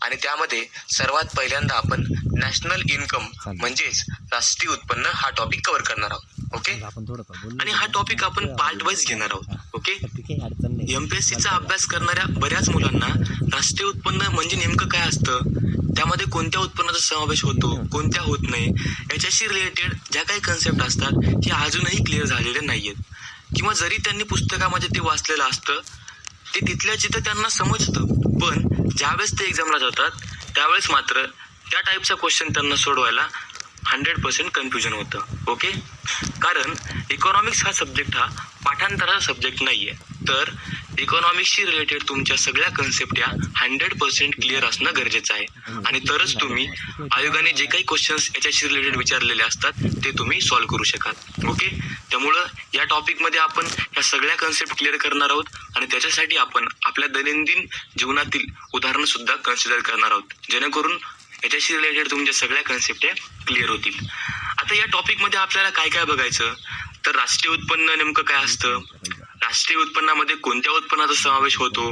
आणि त्यामध्ये सर्वात पहिल्यांदा आपण नॅशनल इन्कम म्हणजेच राष्ट्रीय उत्पन्न हा टॉपिक कव्हर करणार आहोत. ओके, आणि हा टॉपिक आपण पार्ट वाईज घेणार आहोत. ओके, एमपीएससीचा अभ्यास करणाऱ्या बऱ्याच मुलांना राष्ट्रीय उत्पन्न म्हणजे नेमकं काय असतं, त्यामध्ये कोणत्या उत्पन्नाचा समावेश होतो, कोणत्या होत नाही, याच्याशी रिलेटेड ज्या काही कन्सेप्ट असतात हे अजूनही क्लिअर झालेले नाहीयेत. किंवा जरी त्यांनी पुस्तकामध्ये ते वाचलेलं असतं ते तिथल्या तिथं त्यांना समजतं, पण ज्यावेळेस ते एक्झामला जातात त्यावेळेस मात्र त्या टाईपचा क्वेश्चन त्यांना सोडवायला 100% कन्फ्युजन होतं. ओके, कारण इकॉनॉमिक्स हा सब्जेक्ट हा पाठांतराचा सब्जेक्ट नाहीये, तर इकॉनॉमिक्सशी रिलेटेड तुमच्या सगळ्या कन्सेप्ट या 100% क्लिअर असणं गरजेचं आहे. आणि तरच तुम्ही आयोगाने जे काही क्वेश्चन्स याच्याशी रिलेटेड विचारलेले असतात ते तुम्ही सॉल्व्ह करू शकाल. ओके, त्यामुळं या टॉपिकमध्ये आपण या सगळ्या कन्सेप्ट क्लिअर करणार आहोत आणि त्याच्यासाठी आपण आपल्या दैनंदिन जीवनातील उदाहरणं सुद्धा कन्सिडर करणार आहोत, जेणेकरून याच्याशी रिलेटेड तुमच्या सगळ्या कन्सेप्ट क्लिअर होतील. आता या टॉपिकमध्ये आपल्याला काय काय बघायचं, तर राष्ट्रीय उत्पन्न नेमकं काय असतं, राष्ट्रीय उत्पन्नामध्ये कोणत्या उत्पन्नाचा समावेश होतो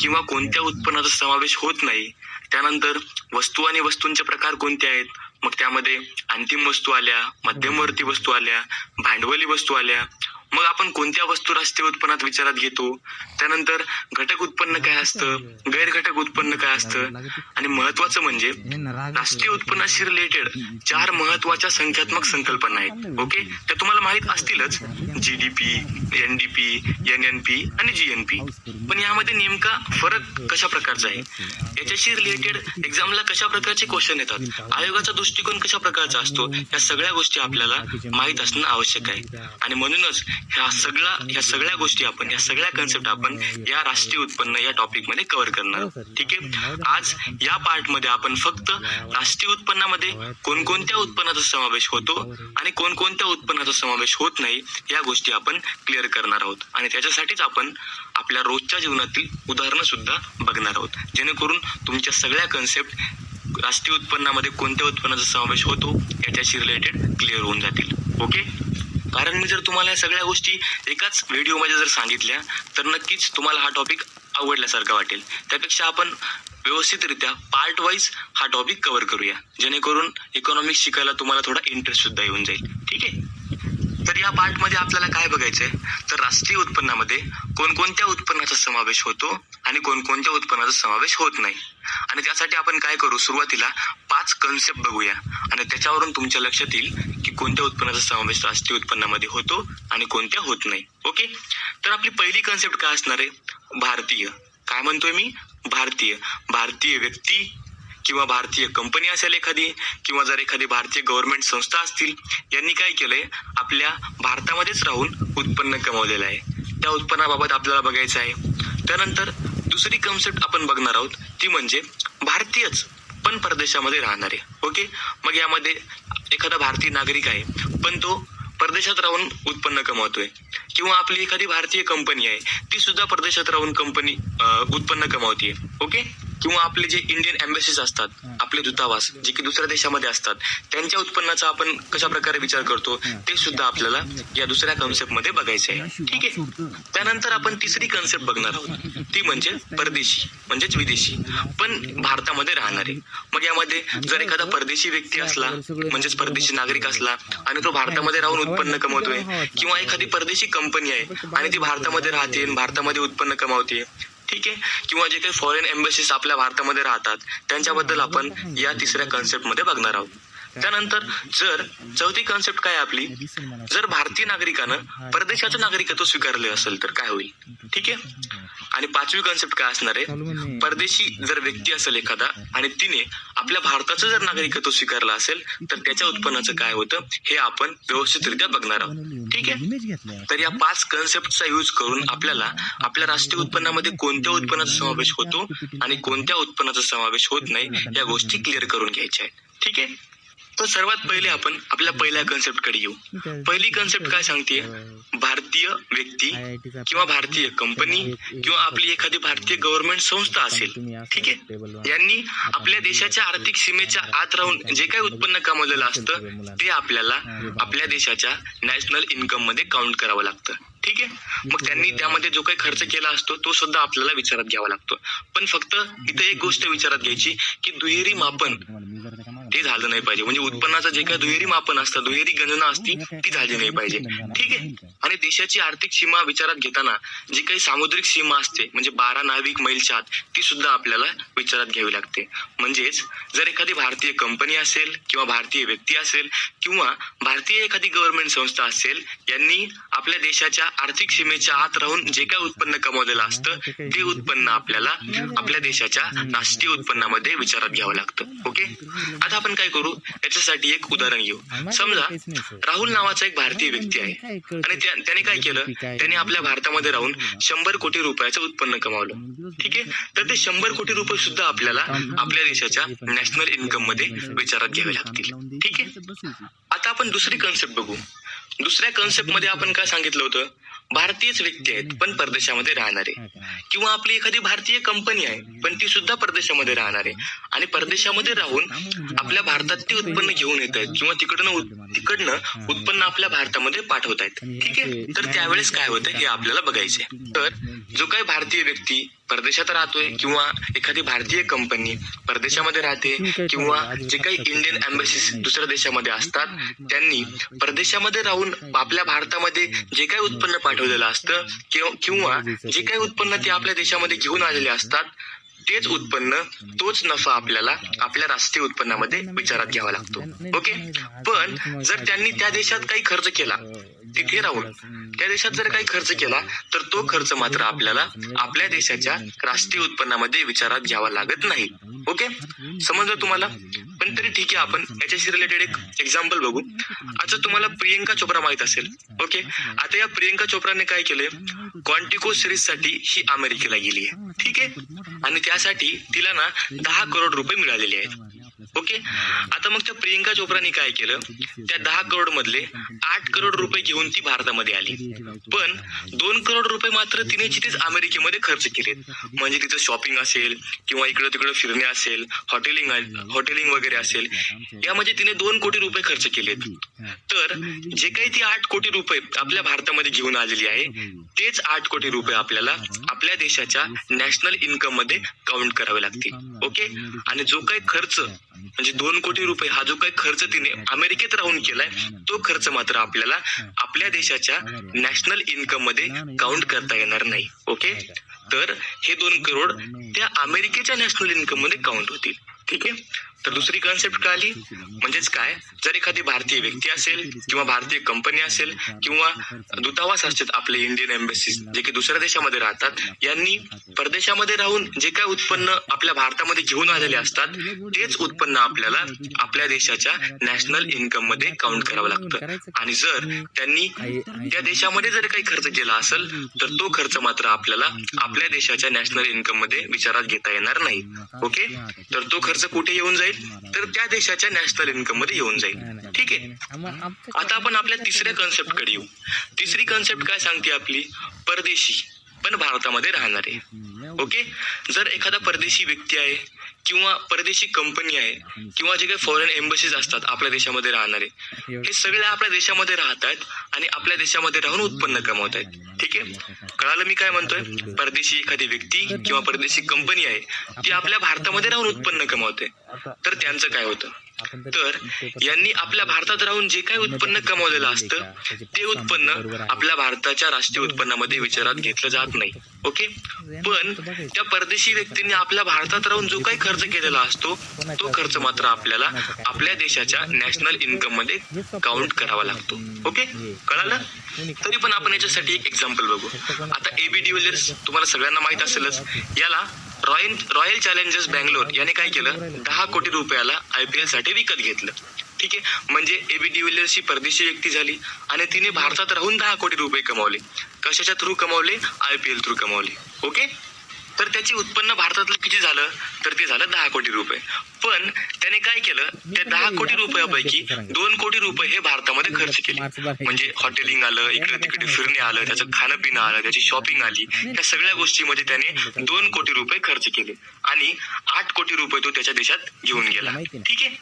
किंवा कोणत्या उत्पन्नाचा समावेश होत नाही, त्यानंतर वस्तू आणि वस्तूंचे प्रकार कोणते आहेत, मग त्यामध्ये अंतिम वस्तू आल्या, मध्यमवर्ती वस्तू आल्या, भांडवली वस्तू आल्या, मग आपण कोणत्या वस्तू राष्ट्रीय उत्पन्नात विचारात घेतो, त्यानंतर घटक उत्पन्न काय असतं, गैर घटक उत्पन्न काय असतं, आणि महत्वाचं म्हणजे राष्ट्रीय उत्पन्नाशी रिलेटेड 4 महत्वाच्या संख्यात्मक संकल्पना आहेत. ओके, त्या तुम्हाला माहित असतीलच, जीडीपी, एनडीपी, एनएनपी आणि जीएनपी. पण यामध्ये नेमका फरक कशा प्रकारचा आहे, याच्याशी रिलेटेड एक्झामला कशा प्रकारचे क्वेश्चन येतात, आयोगाचा दृष्टिकोन कशा प्रकारचा असतो, या सगळ्या गोष्टी आपल्याला माहित असणं आवश्यक आहे. आणि म्हणूनच ह्या सगळ्या गोष्टी आपण, या सगळ्या कन्सेप्ट आपण या राष्ट्रीय उत्पन्न या टॉपिक मध्ये कव्हर करणार आहोत. ठीक आहे, आज या पार्ट मध्ये आपण फक्त राष्ट्रीय उत्पन्नामध्ये कोणकोणत्या उत्पन्नाचा समावेश होतो आणि कोणकोणत्या उत्पन्नाचा समावेश होत नाही या गोष्टी आपण क्लिअर करणार आहोत. आणि त्याच्यासाठीच आपण आपल्या रोजच्या जीवनातील उदाहरणं सुद्धा बघणार आहोत, जेणेकरून तुमच्या सगळ्या कन्सेप्ट राष्ट्रीय उत्पन्नामध्ये कोणत्या उत्पन्नाचा समावेश होतो याच्याशी रिलेटेड क्लिअर होऊन जातील. ओके, कारण मी जर तुम्हाला या सगळ्या गोष्टी एकाच व्हिडिओमध्ये जर सांगितल्या तर नक्कीच तुम्हाला हा टॉपिक आवडल्यासारखा वाटेल. त्यापेक्षा आपण व्यवस्थितरित्या पार्ट वाईज हा टॉपिक कव्हर करूया, जेणेकरून इकॉनॉमिक्स शिकायला तुम्हाला थोडा इंटरेस्ट सुद्धा येऊन जाईल. ठीक आहे, तर या पार्टमध्ये आपल्याला काय बघायचंय, तर राष्ट्रीय उत्पन्नामध्ये कोणकोणत्या उत्पन्नाचा समावेश होतो आणि कोणकोणत्या उत्पन्नाचा समावेश होत नाही. आणि त्यासाठी आपण काय करू, सुरुवातीला 5 कन्सेप्ट बघूया आणि त्याच्यावरून तुमच्या लक्षात येईल की कोणत्या उत्पन्नाचा समावेश राष्ट्रीय उत्पन्नामध्ये होतो आणि कोणत्या होत नाही. ओके, तर आपली पहिली कन्सेप्ट काय असणार आहे, भारतीय. काय म्हणतोय मी, भारतीय. भारतीय व्यक्ती किंवा भारतीय कंपनी असेल एखादी, किंवा जर एखादी भारतीय गव्हर्नमेंट संस्था असतील, यांनी काय केलंय, आपल्या भारतामध्येच राहून उत्पन्न कमवलेलं आहे, त्या उत्पन्नाबाबत आपल्याला बघायचं आहे. त्यानंतर दुसरी कन्सेप्ट आपण बघणार आहोत ती म्हणजे भारतीयच पण परदेशामध्ये राहणारे. ओके, मग यामध्ये एखादा भारतीय नागरिक आहे पण तो परदेशात राहून उत्पन्न कमवतोय, किंवा आपली एखादी भारतीय कंपनी आहे ती सुद्धा परदेशात राहून उत्पन्न कमावतीये. ओके, किंवा आपले जे इंडियन एम्बेसीज असतात, आपले दूतावास जे की दुसऱ्या देशामध्ये असतात, त्यांच्या उत्पन्नाचा आपण कशा प्रकारे विचार करतो ते सुद्धा आपल्याला या दुसऱ्या कन्सेप्ट मध्ये बघायचं आहे. ठीक आहे, त्यानंतर आपण तिसरी कन्सेप्ट बघणार आहोत ती म्हणजे परदेशी म्हणजेच विदेशी पण भारतामध्ये राहणारे. मग यामध्ये जर एखादा परदेशी व्यक्ती असला म्हणजेच परदेशी नागरिक असला आणि तो भारतामध्ये राहून उत्पन्न कमवतोय, किंवा एखादी परदेशी कंपनी आहे आणि ती भारतामध्ये राहते, भारतामध्ये उत्पन्न कमवते, ठीक आहे, किंवा जे काही फॉरेन एम्बेसीज आपल्या भारतामध्ये राहतात त्यांच्याबद्दल आपण या तिसऱ्या कन्सेप्ट मध्ये बघणार आहोत. त्यानंतर जर चौथी कन्सेप्ट काय आपली, जर भारतीय नागरिकानं परदेशाचं नागरिकत्व स्वीकारले असेल तर काय होईल. ठीक आहे, आणि पाचवी कन्सेप्ट काय असणार आहे, परदेशी जर व्यक्ती असेल एखादा आणि तिने आपल्या भारताचं जर नागरिकत्व स्वीकारलं असेल तर त्याच्या उत्पन्नाचं काय होतं हे आपण व्यवस्थितरित्या बघणार आहोत. ठीक आहे, तर या 5 कन्सेप्टचा यूज करून आपल्याला आपल्या राष्ट्रीय उत्पन्नामध्ये कोणत्या उत्पन्नाचा समावेश होतो आणि कोणत्या उत्पन्नाचा समावेश होत नाही या गोष्टी क्लिअर करून घ्यायच्या आहेत. ठीक आहे, तर सर्वात पहिले आपण आपल्या पहिल्या कन्सेप्ट कडे येऊ. पहिली कन्सेप्ट काय सांगते, भारतीय व्यक्ती किंवा भारतीय कंपनी किंवा आपली एखादी भारतीय गव्हर्नमेंट संस्था असेल, ठीक आहे, यांनी आपल्या देशाच्या आर्थिक सीमेच्या आत राहून जे काही उत्पन्न कमवलेलं असतं ते आपल्याला आपल्या देशाच्या नॅशनल इन्कम मध्ये काउंट करावं लागतं. ठीक आहे, मग त्यांनी त्यामध्ये जो काही खर्च केला असतो तो सुद्धा आपल्याला विचारात घ्यावा लागतो. पण फक्त इथे एक गोष्ट विचारात घ्यायची की दुहेरी मापन ते झालं नाही पाहिजे. म्हणजे उत्पन्नाचं जे काही दुहेरी मापन असतं, दुहेरी गणना असती ती झाली नाही पाहिजे. ठीक आहे, आणि देशाची आर्थिक सीमा विचारात घेताना जी काही सामुद्रिक सीमा असते म्हणजे 12 नाविक मैलच्या आत, ती सुद्धा आपल्याला विचारात घ्यावी लागते. म्हणजेच जर एखादी भारतीय कंपनी असेल किंवा भारतीय व्यक्ती असेल किंवा भारतीय एखादी गव्हर्नमेंट संस्था असेल, यांनी आपल्या देशाच्या आर्थिक सीमेच्या आत राहून जे काही उत्पन्न कमवलेलं असतं ते उत्पन्न आपल्याला आपल्या देशाच्या राष्ट्रीय उत्पन्नामध्ये विचारात घ्यावं लागतं. ओके, आता आपण काय करू, याच्यासाठी एक उदाहरण घेऊ. समजा राहुल नावाचा एक भारतीय व्यक्ती आहे आणि त्याने काय केलं, त्याने आपल्या भारतामध्ये राहून 100 कोटी रुपयाचं उत्पन्न कमावलं. ठीक आहे, तर ते 100 कोटी रुपये सुद्धा आपल्याला आपल्या देशाच्या नॅशनल इन्कम मध्ये विचारात घ्यावे लागतील. ठीक आहे, आता आपण दुसरी कन्सेप्ट बघू. दुसऱ्या कन्सेप्ट मध्ये आपण काय सांगितलं होतं, भारतीयच व्यक्ती आहेत पण परदेशामध्ये राहणारे, किंवा आपली एखादी भारतीय कंपनी आहे पण ती सुद्धा परदेशामध्ये राहणारे आणि परदेशामध्ये राहून आपल्या भारतात ते उत्पन्न घेऊन येत आहेत किंवा तिकडनं उत्पन्न आपल्या भारतामध्ये पाठवत आहेत. ठीक आहे, तर त्यावेळेस काय होतं हे आपल्याला बघायचंय. तर जो काही भारतीय व्यक्ती परदेशात राहतोय किंवा एखादी भारतीय कंपनी परदेशामध्ये राहते किंवा जे काही इंडियन एम्बसीज दुसऱ्या देशामध्ये असतात, त्यांनी परदेशामध्ये राहून आपल्या भारतामध्ये जे काही उत्पन्न पाठवलेलं असतं किंवा जे काही उत्पन्न ते आपल्या देशामध्ये घेऊन आलेले असतात, तेच उत्पन्न तोच नफा आपल्याला आपल्या राष्ट्रीय उत्पन्नामध्ये विचारात घ्यावा लागतो. ओके, पण जर त्यांनी त्या देशात काही खर्च केला, तिथे राहून त्या देशात जर काही खर्च केला तर तो खर्च मात्र आपल्याला आपल्या देशाच्या राष्ट्रीय उत्पन्नामध्ये विचारात घ्यावा लागत नाही. ओके, समजलं तुम्हाला? पण तरी ठीक आहे, आपण याच्याशी रिलेटेड एक एक्झाम्पल बघू. आता तुम्हाला प्रियंका चोप्रा माहित असेल. ओके, आता या प्रियंका चोप्राने काय केलंय, क्वांटिको सिरीज साठी ही अमेरिकेला गेली आहे. ठीक आहे, आणि त्यासाठी तिला ना 10 करोड रुपये मिळालेले आहेत. ओके, आता मग त्या प्रियंका चोप्राने काय केलं, त्या 10 करोड मधले 8 करोड रुपये घेऊन ती भारतामध्ये आली, पण 2 करोड रुपये मात्र तिने तिथेच अमेरिकेमध्ये खर्च केलेत. म्हणजे तिचं शॉपिंग असेल किंवा इकडं तिकडं फिरणे असेल, हॉटेलिंग वगैरे असेल, यामध्ये तिने 2 कोटी रुपये खर्च केलेत. तर जे काही ती 8 कोटी रुपये आपल्या भारतामध्ये घेऊन आलेली आहे, तेच 8 कोटी रुपये आपल्याला आपल्या देशाच्या नॅशनल इन्कम मध्ये काउंट करावे लागतील. ओके, आणि जो काही खर्च म्हणजे 2 कोटी रुपये हा जो काही खर्च तिने अमेरिकेत राहून केलाय, तो खर्च मात्र आपल्याला आपल्या देशाच्या नॅशनल इन्कम मध्ये काउंट करता येणार नाही. ओके, तर हे 2 करोड त्या अमेरिकेच्या नॅशनल इन्कम मध्ये काउंट होतील. ठीक आहे, तर दुसरी कन्सेप्ट काय आली, म्हणजेच काय, जर एखादी भारतीय व्यक्ती असेल किंवा भारतीय कंपनी असेल किंवा दूतावास असतात आपले इंडियन एम्बसीज जे की दुसऱ्या देशामध्ये राहतात, यांनी परदेशामध्ये राहून जे काय उत्पन्न आपल्या भारतामध्ये घेऊन आलेले असतात, तेच उत्पन्न आपल्याला आपल्या देशाच्या नॅशनल इन्कम मध्ये काउंट करावं लागतं. आणि जर त्यांनी त्या देशामध्ये जर काही खर्च केला असेल तर तो खर्च मात्र आपल्याला आपल्या देशाच्या नॅशनल इन्कम मध्ये विचारात घेता येणार नाही. ओके, तर तो खर्च कुठे येऊन जाईल, तर त्या देशाच्या नॅशनल इन्कम मध्ये येऊन जाईल. ठीक आहे, आता आपण आपल्या तिसऱ्या कन्सेप्ट कडे येऊ. तिसरी कन्सेप्ट काय सांगते आपली, परदेशी पण भारतामध्ये राहणारे. ओके, जर एखादा परदेशी व्यक्ती आहे किंवा परदेशी कंपनी आहे किंवा जे काही फॉरेन एम्बसीज असतात आपल्या देशामध्ये राहणारे, हे सगळे आपल्या देशामध्ये राहतात आणि आपल्या देशामध्ये राहून उत्पन्न कमवत आहेत. ठीक आहे, कळालं मी काय म्हणतोय? परदेशी एखादी व्यक्ती किंवा परदेशी कंपनी आहे, ती आपल्या भारतामध्ये राहून उत्पन्न कमवते, तर त्यांचं काय होतं, तर यांनी आपल्या भारतात राहून जे काही उत्पन्न कमवलेलं असतं ते उत्पन्न आपल्या भारताच्या राष्ट्रीय उत्पन्नामध्ये विचारात घेतलं जात नाही. ओके, पण त्या परदेशी व्यक्तींनी आपल्या भारतात राहून जो काही खर्च केलेला असतो तो खर्च मात्र आपल्याला आपल्या देशाच्या नॅशनल इन्कम मध्ये काउंट करावा लागतो. ओके, कळालं? तरी पण आपण याच्यासाठी एक एक्झाम्पल बघू. आता एबी डिव्हिलियर्स तुम्हाला सगळ्यांना माहित असेलच, याला रॉयल चॅलेंजर्स बँगलोर याने काय केलं, 10 कोटी रुपयाला IPL साठी विकत घेतलं. ठीक आहे, म्हणजे एबी डिव्हिलियर्स ही परदेशी व्यक्ती झाली आणि तिने भारतात राहून 10 कोटी रुपये कमावले. कशाच्या थ्रू कमावले? IPL थ्रू कमावले. ओके, तर त्याचे उत्पन्न भारतातलं किती झालं, तर ते झालं 10 कोटी रुपये. पण त्याने काय केलं, त्या 10 कोटी रुपयापैकी 2 कोटी रुपये हे भारतामध्ये खर्च केले. म्हणजे हॉटेलिंग आलं, इकडे तिकडे फिरणे आलं, त्याचं खाणं पिणं आलं, त्याची शॉपिंग आली, त्या सगळ्या गोष्टीमध्ये त्याने 2 कोटी रुपये खर्च केले आणि 8 कोटी रुपये तो त्याच्या देशात घेऊन गेला. ठीक आहे.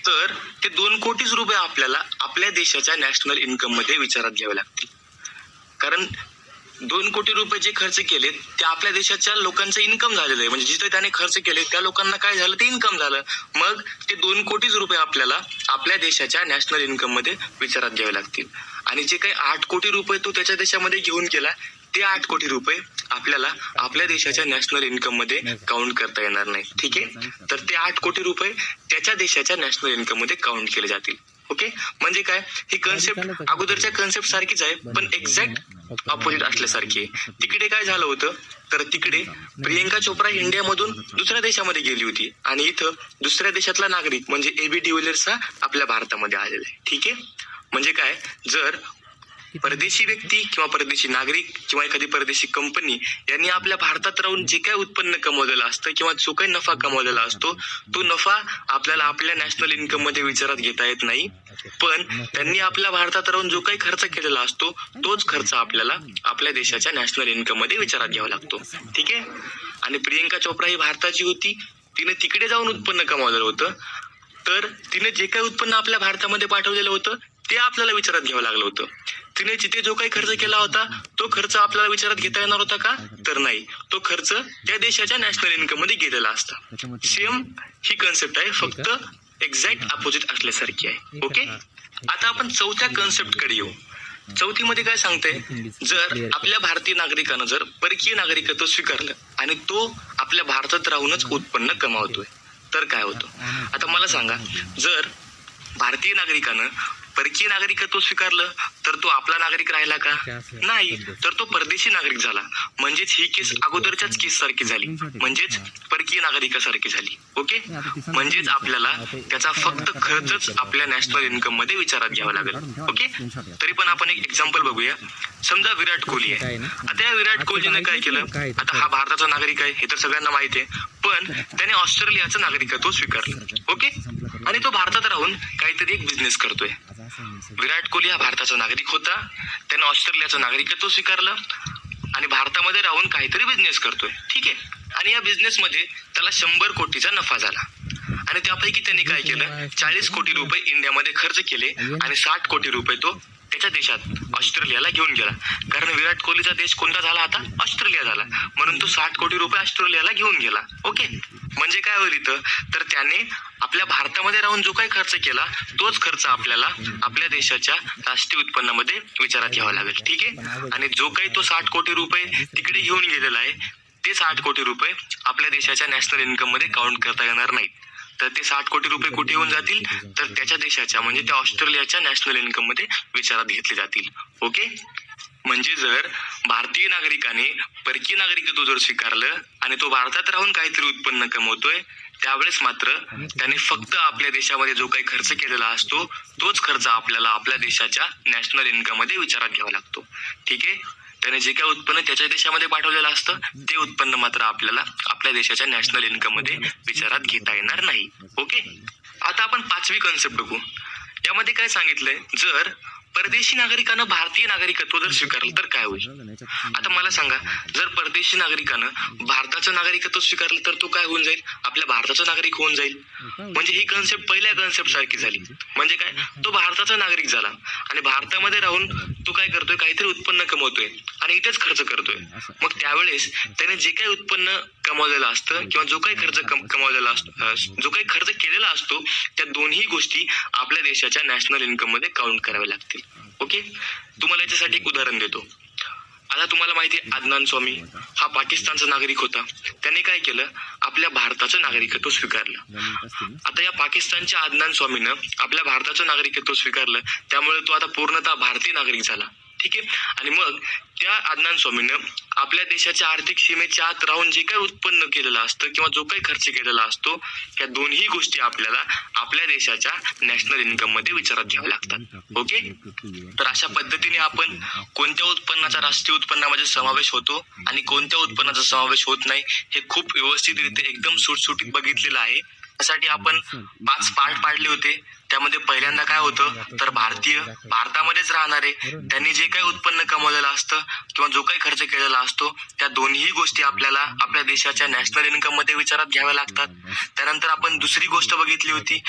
तर ते 2 कोटीच रुपये आपल्याला आपल्या देशाच्या नॅशनल इन्कम मध्ये विचारात घ्यावे लागतील. कारण 2 कोटी रुपये जे खर्च केले ते आपल्या देशाच्या लोकांचं इन्कम झालेलं आहे. म्हणजे जिथे त्याने खर्च केले त्या लोकांना काय झालं, ते इन्कम झालं. मग ते 2 कोटीच रुपये आपल्याला आपल्या देशाच्या नॅशनल इन्कम मध्ये विचारात घ्यावे लागतील. आणि जे काही 8 कोटी रुपये तो त्याच्या देशामध्ये घेऊन गेला, ते 8 कोटी रुपये आपल्याला आपल्या देशाच्या नॅशनल इन्कम मध्ये काउंट करता येणार नाही. ठीक आहे. तर ते 8 कोटी रुपये त्याच्या देशाच्या नॅशनल इन्कम मध्ये काउंट केले जातील. ओके. म्हणजे काय, ही कन्सेप्ट अगोदरच्या कन्सेप्ट सारखीच आहे, पण एक्झॅक्ट ऑपोजिट असल्यासारखी आहे. तिकडे काय झालं होतं, तर तिकडे प्रियंका चोप्रा इंडियामधून दुसऱ्या देशामध्ये गेली होती आणि इथं दुसऱ्या देशातला नागरिक म्हणजे AB डिव्हिलियर्स हा आपल्या भारतामध्ये आलेला आहे. ठीक आहे. म्हणजे काय, जर परदेशी व्यक्ती किंवा परदेशी नागरिक किंवा एखादी परदेशी कंपनी यांनी आपल्या भारतात राहून जे काही उत्पन्न कमवलेलं असतं किंवा जो काही नफा कमवलेला असतो, तो नफा आपल्याला आपल्या नॅशनल इन्कम मध्ये विचारात घेता येत नाही. पण त्यांनी आपल्या भारतात राहून जो काही खर्च केलेला असतो, तोच खर्च आपल्याला आपल्या देशाच्या नॅशनल इन्कम मध्ये विचारात घ्यावा लागतो. ठीक आहे. आणि प्रियंका चोप्रा ही भारताची होती, तिने तिकडे जाऊन उत्पन्न कमावलेलं होतं. तर तिने जे काही उत्पन्न आपल्या भारतामध्ये पाठवलेलं होतं ते आपल्याला विचारात घ्यावं लागलं होतं. तिने जिथे जो काही खर्च केला होता तो खर्च आपल्याला विचारात घेता येणार होता का, तर नाही. तो खर्च त्या देशाच्या नॅशनल इन्कम मध्ये गेलेला असता. सेम ही कन्सेप्ट आहे, फक्त एक्झॅक्ट अपोजिट असल्यासारखी आहे. ओके. आता आपण चौथ्या कन्सेप्ट कडे येऊ. चौथीमध्ये काय सांगते, जर आपल्या भारतीय नागरिकानं जर परकीय नागरिकत्व स्वीकारलं आणि तो आपल्या भारतात राहूनच उत्पन्न कमावतोय, तर काय होतं. आता मला सांगा, जर भारतीय नागरिकानं परकीय नागरिकत्व स्वीकारलं तर तो आपला नागरिक राहिला का, नाही. तर तो परदेशी नागरिक झाला. म्हणजेच ही केस अगोदरच्याच केस सारखी झाली, म्हणजेच परकीय नागरिकासारखी झाली. ओके. म्हणजेच आपल्याला त्याचा फक्त खर्चच आपल्या नॅशनल इन्कम मध्ये विचारात घ्यावा लागेल. ओके. तरी पण आपण एक एक्झाम्पल बघूया. समजा विराट कोहली आहे. आता या विराट कोहलीने काय केलं, आता हा भारताचा नागरिक आहे हे तर सगळ्यांना माहिती आहे, पण त्याने ऑस्ट्रेलियाचं नागरिकत्व स्वीकारलं. ओके. आणि तो भारतात राहून काहीतरी एक बिझनेस करतोय. विराट कोहली हा भारताचा नागरिक होता, त्याने ऑस्ट्रेलियाचं नागरिकत्व स्वीकारलं आणि भारतामध्ये राहून काहीतरी बिझनेस करतोय. ठीक आहे. आणि या बिझनेस मध्ये त्याला 100 कोटीचा नफा झाला आणि त्यापैकी त्यांनी काय केलं, 40 कोटी रुपये इंडियामध्ये खर्च केले आणि 60 कोटी रुपये तो त्याच्या देशात ऑस्ट्रेलियाला घेऊन गेला. कारण विराट कोहलीचा देश कोणता झाला, आता ऑस्ट्रेलिया झाला, म्हणून तो 60 कोटी रुपये ऑस्ट्रेलियाला घेऊन गेला. ओके. म्हणजे काय होईल इथं, तर त्याने आपल्या भारतामध्ये राहून जो काही खर्च केला तोच खर्च आपल्याला आपल्या देशाच्या राष्ट्रीय उत्पन्नामध्ये विचारात घ्यावा लागेल. ठीक आहे. आणि जो काही तो 60 कोटी रुपये तिकडे घेऊन गेलेला आहे, ते 60 कोटी रुपये आपल्या देशाच्या नॅशनल इन्कम मध्ये काउंट करता येणार नाहीत. तर ते 60 कोटी रुपये कुठे येऊन जातील, तर त्याच्या देशाच्या म्हणजे त्या ऑस्ट्रेलियाच्या नॅशनल इन्कम मध्ये विचारात घेतले जातील. ओके. म्हणजे जर भारतीय नागरिकाने परकीय नागरिकत्व जर स्वीकारलं आणि तो भारतात राहून काहीतरी उत्पन्न कमवतोय, त्यावेळेस मात्र त्याने फक्त आपल्या देशामध्ये जो काही खर्च केलेला असतो तोच खर्च आपल्याला आपल्या देशाच्या नॅशनल इन्कम मध्ये विचारात घ्यावा लागतो. ठीक आहे. त्याने जे काही उत्पन्न त्याच्या देशामध्ये पाठवलेलं असतं ते उत्पन्न मात्र आपल्याला आपल्या देशाच्या नॅशनल इन्कम मध्ये विचारात घेता येणार नाही. ओके. आता आपण 5वी कन्सेप्ट बघू. यामध्ये काय सांगितलंय, जर परदेशी नागरिकानं भारतीय नागरिकत्व जर स्वीकारलं तर काय होईल. आता मला सांगा, जर परदेशी नागरिकानं भारताचं नागरिकत्व स्वीकारलं तर तो काय होऊन जाईल, आपल्या भारताचा नागरिक होऊन जाईल. म्हणजे ही कन्सेप्ट पहिल्या कन्सेप्ट सारखी झाली. म्हणजे काय, तो भारताचा नागरिक झाला आणि भारतामध्ये राहून तो काय करतोय, काहीतरी उत्पन्न कमवतोय आणि इथेच खर्च करतोय. मग त्यावेळेस त्याने जे काही उत्पन्न कमवलेलं असतं किंवा जो काही खर्च कमवलेला असतो, जो काही खर्च केलेला असतो, त्या दोन्ही गोष्टी आपल्या देशाच्या नॅशनल इन्कम मध्ये काउंट कराव्या लागतील. ओके. तुम्हाला याच्यासाठी एक उदाहरण देतो. आता तुम्हाला माहिती आहे, अदनान स्वामी हा पाकिस्तानचा नागरिक होता. त्याने काय केलं, आपल्या भारताचं नागरिकत्व स्वीकारलं. आता या पाकिस्तानच्या अदनान स्वामीनं आपल्या भारताचं नागरिकत्व स्वीकारलं, त्यामुळे तो आता पूर्णतः भारतीय नागरिक झाला. ठीक आहे. आणि मग त्या अदनान स्वामीनं आपल्या देशाच्या आर्थिक सीमेच्या आत राहून जे काही उत्पन्न केलेलं असतं किंवा जो काही खर्च केलेला असतो त्या दोन्ही गोष्टी आपल्याला आपल्या देशाच्या नॅशनल इन्कम मध्ये विचारात घ्याव्या लागतात. ओके, तर अशा पद्धतीने आपण कोणत्या उत्पन्नाचा राष्ट्रीय उत्पन्नामध्ये समावेश होतो आणि कोणत्या उत्पन्नाचा समावेश होत नाही हे खूप व्यवस्थितरित्या एकदम सुटसुटीत बघितलेलं आहे. त्यासाठी आपण 5 पार्ट पाडले होते. त्यामध्ये पहिल्यांदा काय होतं तर भारतामध्येच राहणारे त्यांनी जे काही उत्पन्न कमवलेलं असतं किंवा जो काही खर्च केलेला असतो त्या दोन्ही गोष्टी आपल्याला आपल्या देशाच्या नॅशनल इन्कम मध्ये विचारात घ्याव्या लागतात. त्यानंतर आपण दुसरी गोष्ट बघितली होती,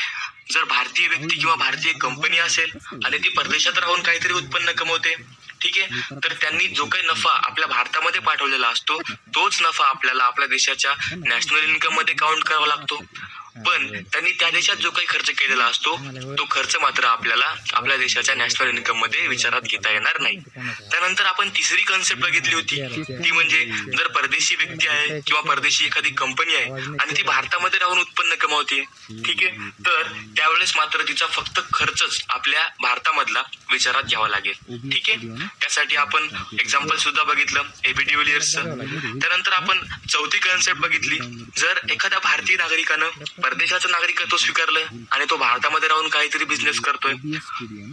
जर भारतीय व्यक्ती किंवा भारतीय कंपनी असेल आणि ती परदेशात राहून काहीतरी उत्पन्न कमवते, ठीक आहे, तर त्यांनी जो काही नफा आपल्या भारतामध्ये पाठवलेला असतो तोच नफा आपल्याला आपल्या देशाच्या नॅशनल इन्कम मध्ये काउंट करावा लागतो. पण त्यांनी त्या देशात जो काही खर्च केलेला असतो तो खर्च मात्र आपल्याला आपल्या देशाच्या नॅशनल इन्कम मध्ये विचारात घेता येणार नाही. त्यानंतर आपण तिसरी कन्सेप्ट बघितली होती, ती म्हणजे जर परदेशी व्यक्ती आहे किंवा परदेशी एखादी कंपनी आहे आणि ती भारतामध्ये राहून उत्पन्न कमावते, ठीक आहे, तर त्यावेळेस मात्र तिचा फक्त खर्चच आपल्या भारतामधला विचारात घ्यावा लागेल. ठीक आहे, त्यासाठी आपण एक्झाम्पल सुद्धा बघितलं एबी डिव्हिलियर्सचं. त्यानंतर आपण चौथी कन्सेप्ट बघितली, जर एखाद्या भारतीय नागरिकानं परदेशाचं नागरिकत्व स्वीकारलं आणि तो भारतामध्ये राहून काहीतरी बिझनेस करतोय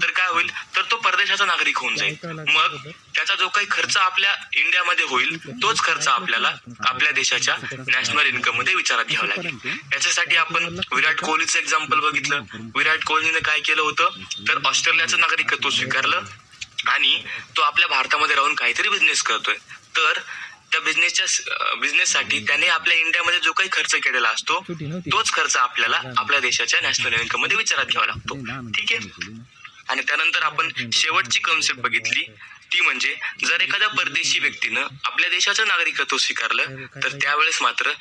तर काय होईल तर तो परदेशाचा नागरिक होऊन जाईल. मग त्याचा जो काही खर्च आपल्या इंडियामध्ये होईल तोच खर्च आपल्याला आपल्या देशाच्या नॅशनल इन्कम मध्ये विचारात घ्यावा लागेल. याच्यासाठी आपण विराट कोहलीचं एक्झाम्पल बघितलं. विराट कोहलीने काय केलं होतं तर ऑस्ट्रेलियाचं नागरिकत्व स्वीकारलं आणि तो आपल्या भारतामध्ये राहून काहीतरी बिझनेस करतोय, तर त्या बिझनेससाठी त्याने आपल्या इंडियामध्ये जो काही खर्च केलेला असतो तोच खर्च आपल्याला आपल्या देशाच्या नॅशनल इन्कम मध्ये विचारात घ्यावा लागतो. ठीक आहे, आणि त्यानंतर आपण शेवटची कन्सेप्ट बघितली, ती म्हणजे जर एखाद्या परदेशी व्यक्तीनं आपल्या देशाचं नागरिकत्व स्वीकारलं तर त्यावेळेस मात्र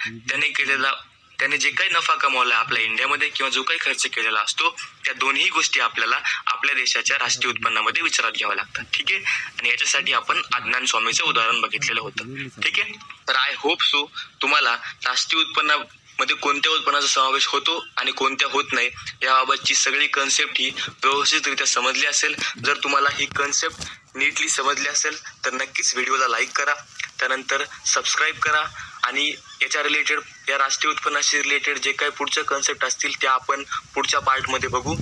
त्याने जे काही नफा कमावला आपल्या इंडियामध्ये किंवा जो काही खर्च केलेला असतो त्या दोन्ही गोष्टी आपल्याला आपल्या देशाच्या राष्ट्रीय उत्पन्नामध्ये विचारात घ्याव्या लागतात. ठीक आहे, आणि याच्यासाठी आपण अदनान स्वामीचं उदाहरण बघितलेलं होतं. ठीक आहे, तर आय होप सो तुम्हाला राष्ट्रीय उत्पन्नामध्ये कोणत्या उत्पन्नाचा समावेश होतो आणि कोणत्या होत नाही याबाबतची सगळी कन्सेप्ट ही व्यवस्थितरित्या समजली असेल. जर तुम्हाला ही कन्सेप्ट नीटली समजली असेल तर नक्कीच व्हिडिओला लाईक करा, त्यानंतर सबस्क्राईब करा आणि याच्या रिलेटेड या राष्ट्रीय उत्पन्नाशी रिलेटेड जे काही पुढच्या कन्सेप्ट असतील त्या आपण पुढच्या पार्टमध्ये बघू.